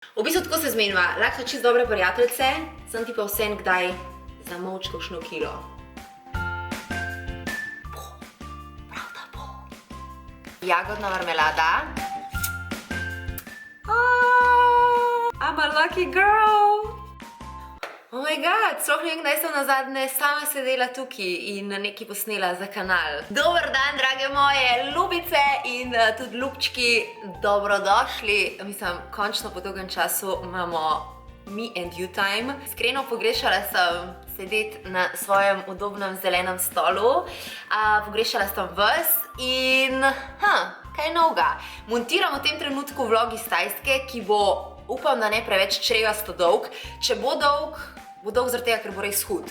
V bistvu tako se zmeniva, lahko so čisto dobre prijateljice, sem ti pa vsem kdaj zamolč kakšno kilo. Prav da bo. Jagodna marmelada. I'm a lucky girl. Oh my god, sploh ne vem, kdaj sem nazadnje sama sedela tukaj in nekaj posnela za kanal. Dober dan, drage moje ljubice in tudi ljubčki, dobrodošli. Mislim, končno po dolgem času imamo me and you time. Iskreno pogrešala sem sedeti na svojem udobnem zelenem stolu. Pogrešala sem vas in kaj novega. Montiram v tem trenutku vlog iz Tajske, ki bo, upam, da ne preveč črevasto dolg. Če bo dolg zaradi tega, ker bo res hud.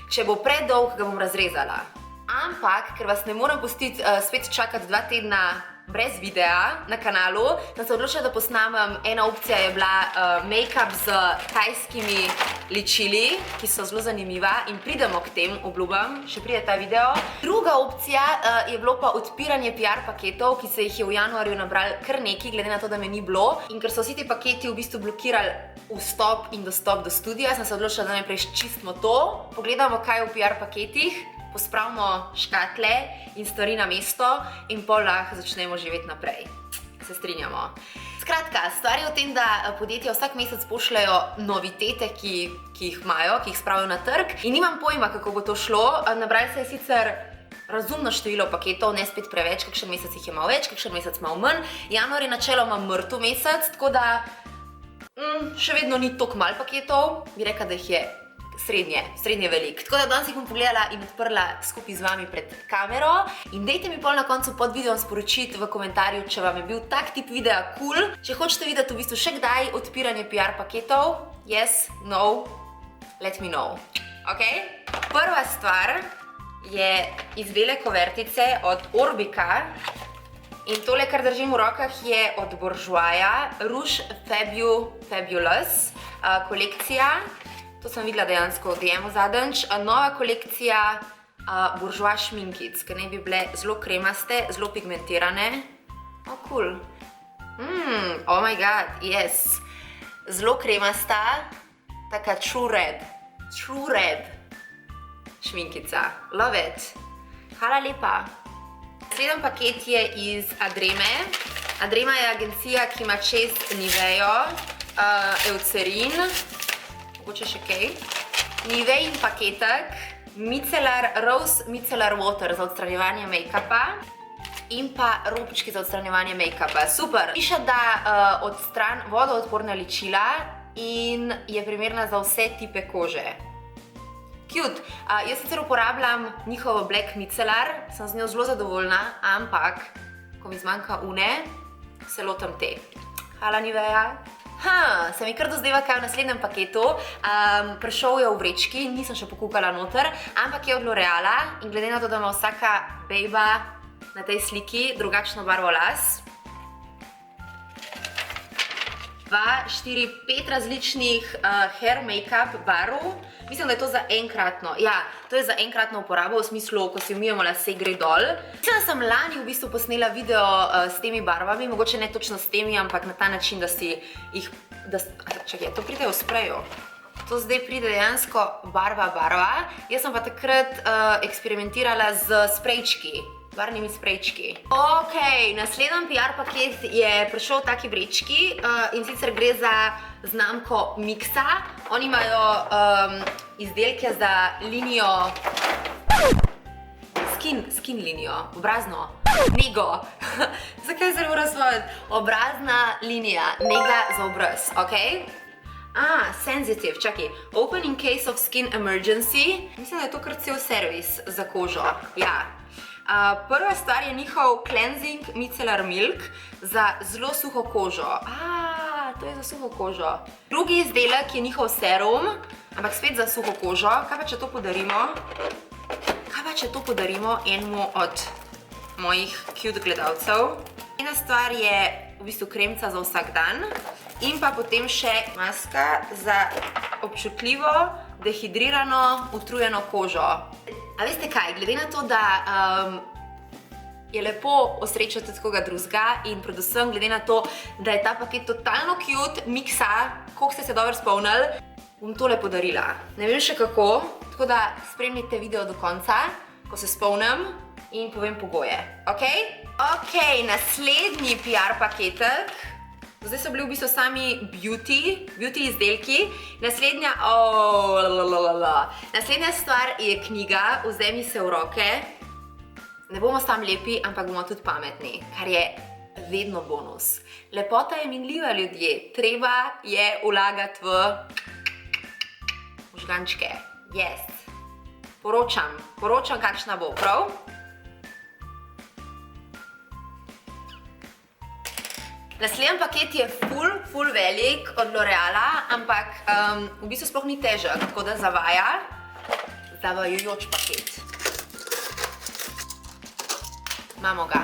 Če bo predolg, ga bom razrezala. Ampak, ker vas ne morem pustiti spet čakati 2 tedna brez videa na kanalu, sem se odločila, da posnamem. Ena opcija je bila make-up z tajskimi ličili, ki so zelo zanimiva in pridemo k tem, obljubam, še pride ta video. Druga opcija je bilo pa odpiranje PR paketov, ki se jih je v januarju nabrali kar nekaj, glede na to, da me ni bilo. In ker so vsi ti paketi v bistvu blokirali vstop in dostop do studia, sem se odločila, da najprej čistimo to, pogledamo, kaj je v PR paketih, pospravimo škatle in stvari na mesto in pol lahko začnemo živeti naprej. Se strinjamo. Skratka, stvar je v tem, da podjetja vsak mesec pošljajo novitete, ki jih imajo, ki jih spravijo na trg in nimam pojma, kako bo to šlo. Nabrali se je sicer razumno število paketov, ne spet preveč, kakšen mesec jih je malo več, kakšen mesec malo manj. Januar je načeloma mrtev mesec, tako da še vedno ni toliko malo paketov, bi rekla, da jih je srednje velik. Tako da danes jih bom pogledala in odprla skupaj z vami pred kamero. In dejte mi pol na koncu pod videom sporočiti v komentarju, če vam je bil tak tip videa cool. Če hočete videti v bistvu še kdaj odpiranje PR paketov, yes, no, let me know. Ok? Prva stvar je iz bele kuvertice od Orbika. In tole, kar držim v rokah, je od Bourjoisa Rouge Fabulous kolekcija. To sem videla dejansko v DM-u zadnjič. Nova kolekcija Bourjois šminkic, ki naj bi bile zelo kremaste, zelo pigmentirane. Oh, cool. Oh my god, yes. Zelo kremasta, taka true red šminkica. Love it. Hvala lepa. Naslednji paket je iz Adreme. Adrema je agencija, ki ima čez Nivejo, Eucerin, mogoče še kaj. Nivejin paketek, Rose Micellar Water za odstranjevanje make-upa in pa robčki za odstranjevanje make-upa. Super! Piše, da odstran vodoodporna ličila in je primerna za vse tipe kože. Cute. Jaz sicer uporabljam njihovo Black Micellar, sem z njo zelo zadovoljna, ampak, ko mi zmanjka une, se lotam te. Hvala, Niveja. Se mi kar dozdeva, kaj v naslednjem paketu. Prišel je v vrečki, nisem še pokukala noter, ampak je od L'Oreala in glede na to, da ima vsaka bejba na tej sliki drugačno barvo las. 2, 4, 5 različnih hair make-up barv. Mislim, da je to za enkratno. Ja, to je za enkratno uporabo, v smislu, ko si umijemo lase, gre dol. Mislim, da sem lani v bistvu posnela video s temi barvami, mogoče ne točno s temi, ampak na ta način, da si jih... Čakaj, to pride v spreju. To zdaj pride dejansko barva. Jaz sem pa takrat eksperimentirala z sprejčki. Barvnimi sprejčki. Ok, naslednji PR paket je prišel v taki vrečki in sicer gre za znamko Mixa. Oni imajo izdelke za linijo skin linijo, obrazno nego. Zakaj se moram spomniti? Obrazna linija, nega za obraz, ok? Sensitive, čakaj. Open in case of skin emergency. Mislim, da je to kar cel servis za kožo. Ja. Prva stvar je njihov Cleansing Micellar Milk za zelo suho kožo. To je za suho kožo. Drugi izdelek je njihov serum, ampak spet za suho kožo. Kaj pa, če to podarimo? Enemu od mojih cute gledalcev? Ena stvar je v bistvu kremca za vsak dan in pa potem še maska za občutljivo, dehidrirano, utrujeno kožo. A veste kaj, glede na to, da je lepo osrečati tudi koga drugega in predvsem glede na to, da je ta paket totalno cute, miksa, koliko ste se dobro spomnili, bom tole podarila. Ne vem še kako, tako da spremljite video do konca, ko se spomnim in povem pogoje, ok? Ok, naslednji PR paketek. Zdaj so bili v bistvu sami beauty izdelki. Naslednja stvar je knjiga Vzemi se v roke. Ne bomo sam lepi, ampak bomo tudi pametni, kar je vedno bonus. Lepota je minljiva, ljudje. Treba je vlagati v možgančke. Yes. Poročam, kakšna bo, prav? Naslednji paket je ful velik od L'Oreala, ampak v bistvu sploh ni težek, tako da zavajajoč paket. Imamo ga.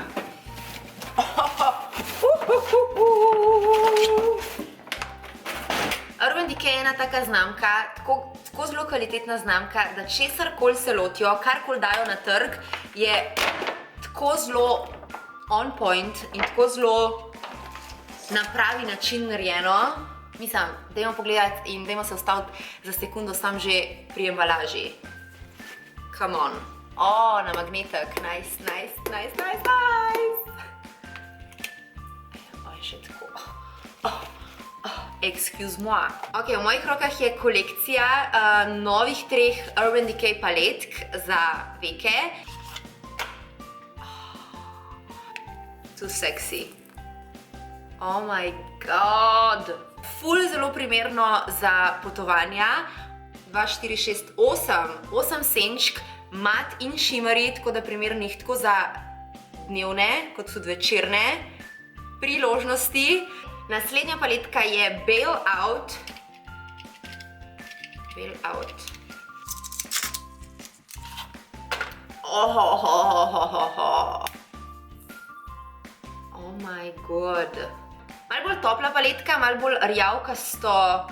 Urban Decay je ena taka znamka, tako zelo kvalitetna znamka, da česarkoli se lotijo, karkoli dajo na trg, je tako zelo on point in tako zelo na pravi način narejeno. Mislim, dajmo pogledati in dajmo se ustaviti za sekundo sam že pri embalaži. Come on. O, na magnetek. Nice. O, je še tako. Excuse moi. Ok, v mojih rokah je kolekcija novih 3 Urban Decay paletk za veke. Too sexy. Oh my god. Ful zelo primerno za potovanja. 2, 4, 6, 8 senčk, mat in šimari, tako da primernih tako za dnevne, kot tudi večerne priložnosti. Naslednja paletka je Bail Out. Oh my god. Malo bolj topla paletka, malo bolj rjavkasto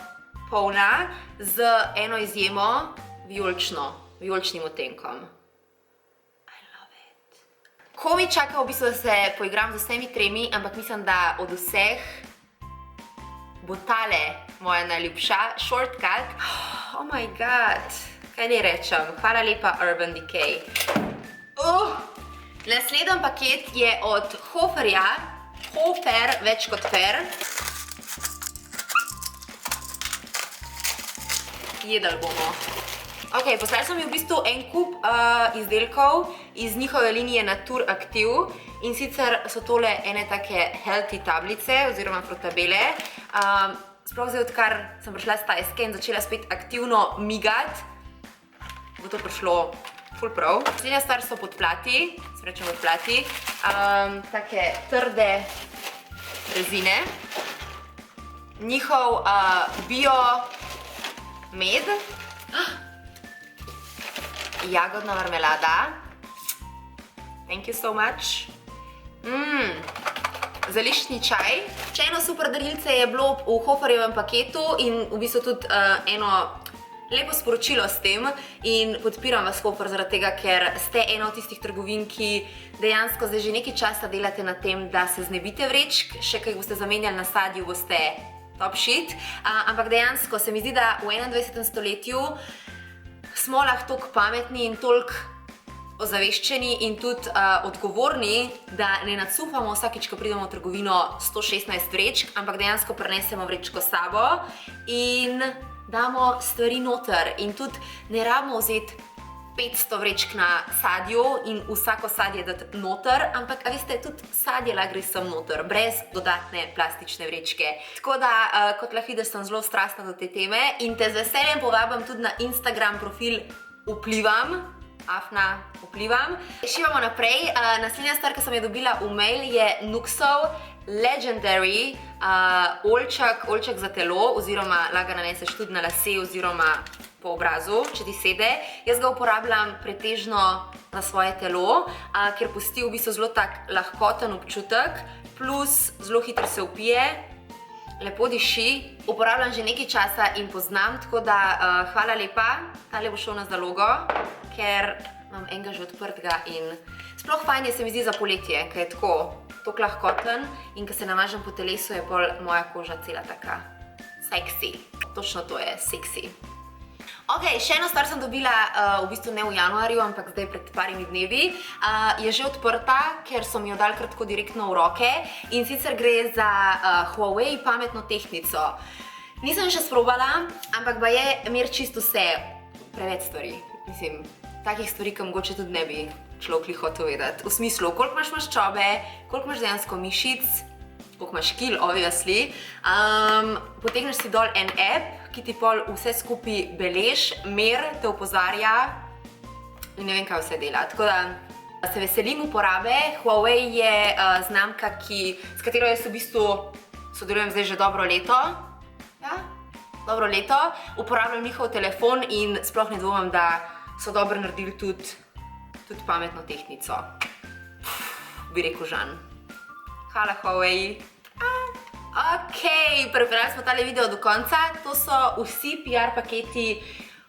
polna, z eno izjemo, vijoličnim odtenkom. I love it. Ko mi čaka v bistvu, da se poigram z vsemi 3, ampak mislim, da od vseh bo tale moja najljubša, Shortcut. Oh my god, kaj ne rečem, hvala lepa Urban Decay. Naslednji paket je od Hoferja, Hofer, več kot fer. Jedli bomo. Ok, poslali so mi v bistvu en kup izdelkov iz njihove linije Natur Active in sicer so tole ene take healthy tablice oziroma frotabele. Sploh zdaj, odkar sem prišla z Tajske in začela spet aktivno migati, bo to prišlo ful prav. Naslednja stvar so podplati, se rečem podplati, take trde rezine. Njihov bio med, jagodna marmelada, thank you so much, zeliščni čaj. Še eno super darilce je bilo v Hoferjevem paketu in v bistvu tudi eno lepo sporočilo s tem in podpiram vas, Hofer, zaradi tega, ker ste ena od tistih trgovin, ki dejansko zdaj že nekaj časa delate na tem, da se znebite vrečk, še kaj boste zamenjali na sadju, boste top shit, ampak dejansko se mi zdi, da v 21. stoletju smo lahko toliko pametni in toliko ozaveščeni in tudi odgovorni, da ne nacufamo vsakič, ko pridemo v trgovino 116 vrečk, ampak dejansko prinesemo vrečko s sabo in damo stvari noter in tudi ne rabimo vzeti 500 vrečk na sadju in vsako sadje dati noter, ampak a veste, tudi sadje lahko gre sem noter, brez dodatne plastične vrečke. Tako da, kot lahko vidiš, sem zelo strastna do te teme in te z veseljem povabim tudi na Instagram profil Vplivam, Afna Vplivam. Šivamo naprej. Naslednja stvar, ki sem jo dobila v mail, je Nuxov Legendary oljček za telo, oziroma lahko ga naneseš tudi na lase oziroma po obrazu, če ti sede. Jaz ga uporabljam pretežno na svoje telo, ker pusti v bistvu zelo tak lahkoten občutek, plus zelo hitro se vpije, lepo diši. Uporabljam že nekaj časa in poznam, tako da hvala lepa, tale bo šel na zalogo, ker imam enega že odprtega in sploh fajn je se mi zdi za poletje, ker je tako lahkoten in ko se namažem po telesu, je pol moja koža cela taka seksi. Točno to je, seksi. Ok, še eno stvar sem dobila, v bistvu ne v januarju, ampak zdaj pred parimi dnevi, je že odprta, ker so mi jo dali kar tako direktno v roke in sicer gre za Huawei pametno tehtnico. Nisem še sprobala, ampak ba je mer čisto vse, preveč stvari, mislim, takih stvari, ki mogoče tudi ne bi človek hotel vedeti. V smislu, koliko imaš maščobe, koliko imaš dejansko mišic, koliko imaš kil, obviously, potegneš si dol en app, ki ti pol vse skupaj belež, mer, te opozarja in ne vem, kaj vse dela. Tako da se veselim uporabe. Huawei je znamka, s katero jaz v bistvu sodelujem zdaj že dobro leto. Ja, dobro leto. Uporabljam njihov telefon in sploh ne dvomim, da so dobro naredili tudi pametno tehtnico. Bi rekel Žan. Hvala Huawei. Ok, prebrali smo tale video do konca. To so vsi PR paketi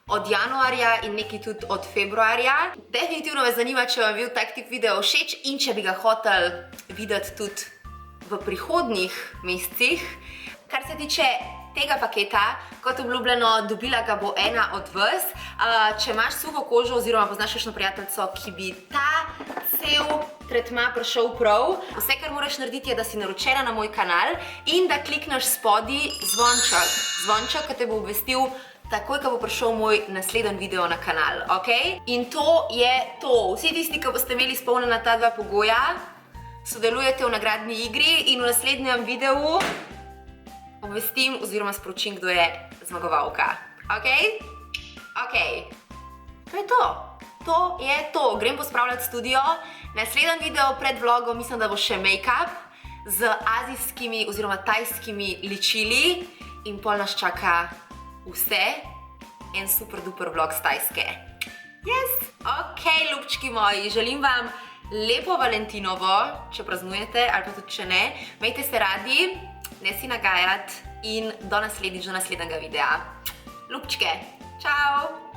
od januarja in nekaj tudi od februarja. Definitivno me zanima, če vam je bil tak tip video všeč in če bi ga hoteli videti tudi v prihodnjih mesecih. Kar se tiče tega paketa, kot obljubljeno, dobila ga bo ena od vas. Če imaš suho kožo oziroma poznaš kakšno prijateljico, ki bi ta cel tretma prišel prav, vse, kar moraš narediti, je, da si naročena na moj kanal in da klikneš spodaj zvonček. Zvonček, ki te bo obvestil takoj, ko bo prišel moj naslednji video na kanal, ok? In to je to. Vsi tisti, ki boste imeli izpolnjena ta dva pogoja, sodelujete v nagradni igri in v naslednjem videu obvestim oziroma sporočim, kdo je zmagovalka. Ok? Ok. To je to. To je to. Grem pospravljati studio. Naslednji video pred vlogom mislim, da bo še make-up z azijskimi oziroma tajskimi ličili in pol nas čaka vse. En super duper vlog z Tajske. Yes! Ok, ljubčki moji, želim vam lepo Valentinovo, če praznujete ali pa tudi če ne. Imejte se radi, ne si nagajati in do naslednjega videa. Ljubčke, čau!